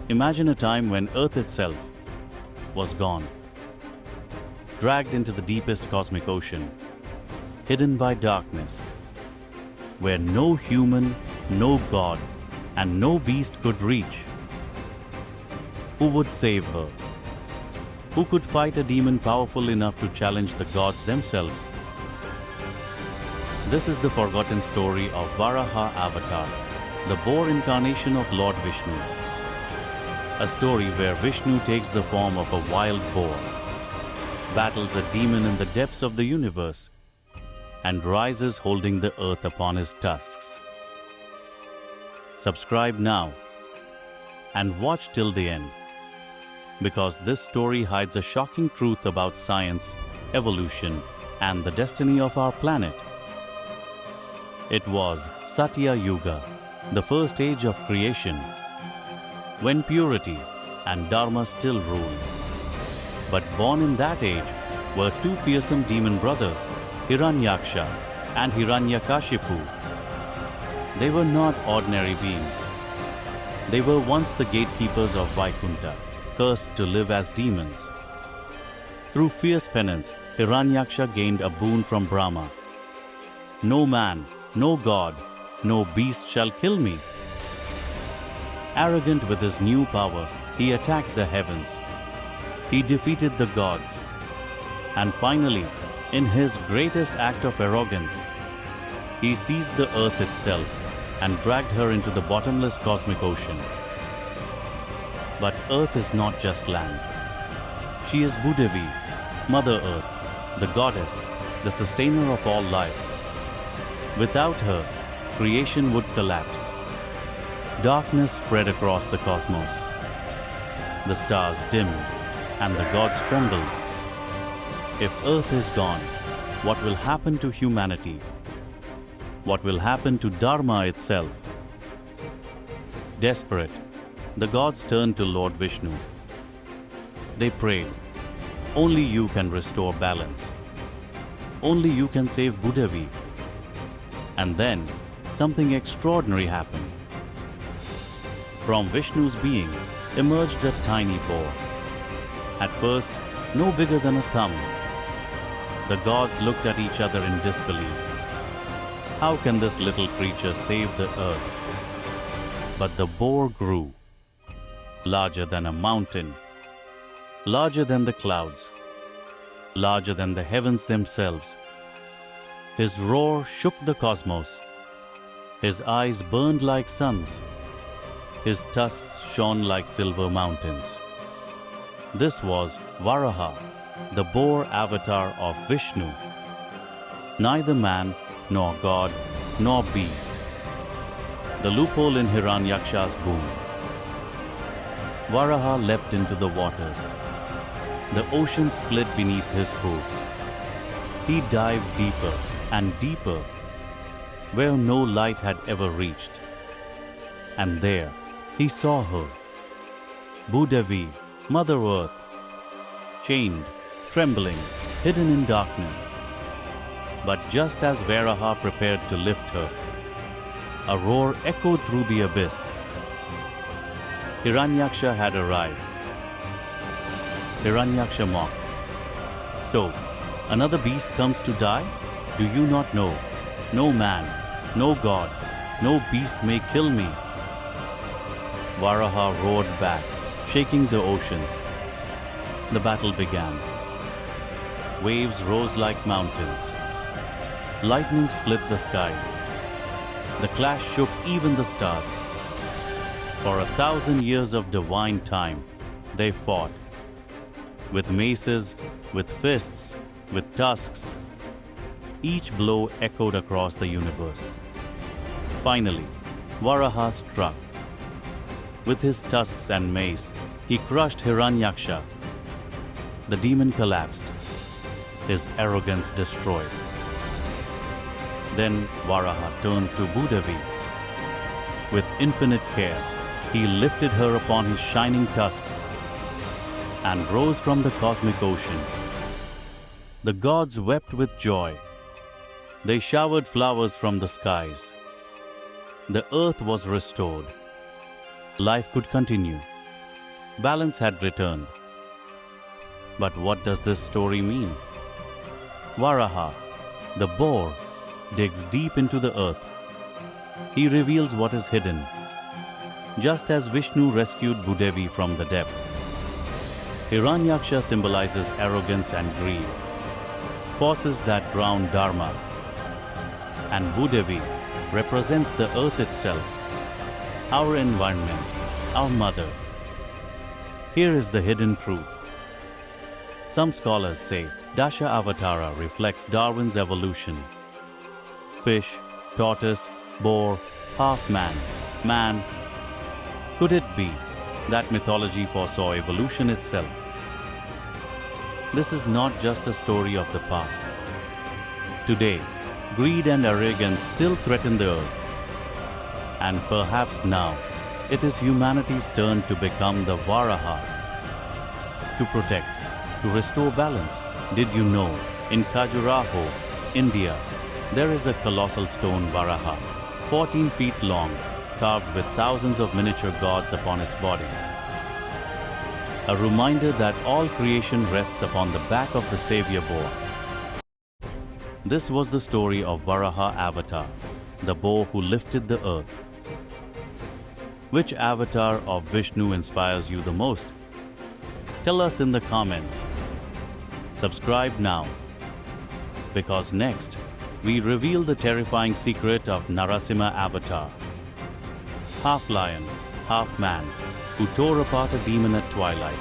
Imagine a time when Earth itself was gone, dragged into the deepest cosmic ocean, hidden by darkness, where no human, no god, and no beast could reach. Who would save her? Who could fight a demon powerful enough to challenge the gods themselves? This is the forgotten story of Varaha Avatar, the boar incarnation of Lord Vishnu. A story where Vishnu takes the form of a wild boar, battles a demon in the depths of the universe, and rises holding the earth upon his tusks. Subscribe now and watch till the end, because this story hides a shocking truth about science, evolution, and the destiny of our planet. It was Satya Yuga, the first age of creation, when purity and Dharma still ruled. But born in that age were two fearsome demon brothers, Hiranyaksha and Hiranyakashipu. They were not ordinary beings. They were once the gatekeepers of Vaikunta, cursed to live as demons. Through fierce penance, Hiranyaksha gained a boon from Brahma. No man, no god, no beast shall kill me. Arrogant with his new power, he attacked the heavens. He defeated the gods. And finally, in his greatest act of arrogance, he seized the earth itself and dragged her into the bottomless cosmic ocean. But earth is not just land. She is Bhudevi, Mother Earth, the goddess, the sustainer of all life. Without her, creation would collapse. Darkness spread across the cosmos. The stars dimmed and the gods trembled. If Earth is gone, what will happen to humanity? What will happen to Dharma itself? Desperate, the gods turned to Lord Vishnu. They prayed, "Only you can restore balance. Only you can save Bhudevi." And then, something extraordinary happened. From Vishnu's being emerged a tiny boar. At first, no bigger than a thumb. The gods looked at each other in disbelief. How can this little creature save the earth? But the boar grew, larger than a mountain, larger than the clouds, larger than the heavens themselves. His roar shook the cosmos. His eyes burned like suns. His tusks shone like silver mountains. This was Varaha, the boar avatar of Vishnu. Neither man, nor god, nor beast. The loophole in Hiranyaksha's boon. Varaha leapt into the waters. The ocean split beneath his hooves. He dived deeper and deeper, where no light had ever reached. And there he saw her, Bhudevi, Mother Earth, chained, trembling, hidden in darkness. But just as Varaha prepared to lift her, a roar echoed through the abyss. Hiranyaksha had arrived. Hiranyaksha mocked. "So, another beast comes to die? Do you not know? No man, no god, no beast may kill me." Varaha roared back, shaking the oceans. The battle began. Waves rose like mountains. Lightning split the skies. The clash shook even the stars. For 1,000 years of divine time, they fought. With maces, with fists, with tusks. Each blow echoed across the universe. Finally, Varaha struck. With his tusks and mace, he crushed Hiranyaksha. The demon collapsed, his arrogance destroyed. Then Varaha turned to Bhudevi. With infinite care, he lifted her upon his shining tusks and rose from the cosmic ocean. The gods wept with joy. They showered flowers from the skies. The earth was restored. Life could continue. Balance had returned. But what does this story mean? Varaha, the boar, digs deep into the earth. He reveals what is hidden, just as Vishnu rescued Bhudevi from the depths. Hiranyaksha symbolizes arrogance and greed, forces that drown Dharma. And Bhudevi represents the earth itself, our environment, our mother. Here is the hidden truth. Some scholars say Dashavatara reflects Darwin's evolution. Fish, tortoise, boar, half man, man. Could it be that mythology foresaw evolution itself? This is not just a story of the past. Today, greed and arrogance still threaten the earth. And perhaps now, it is humanity's turn to become the Varaha, to protect, to restore balance. Did you know, in Khajuraho, India, there is a colossal stone Varaha, 14 feet long, carved with thousands of miniature gods upon its body. A reminder that all creation rests upon the back of the savior boar. This was the story of Varaha Avatar, the boar who lifted the earth. Which avatar of Vishnu inspires you the most? Tell us in the comments. Subscribe now, because next we reveal the terrifying secret of Narasimha Avatar, half lion, half man, who tore apart a demon at twilight.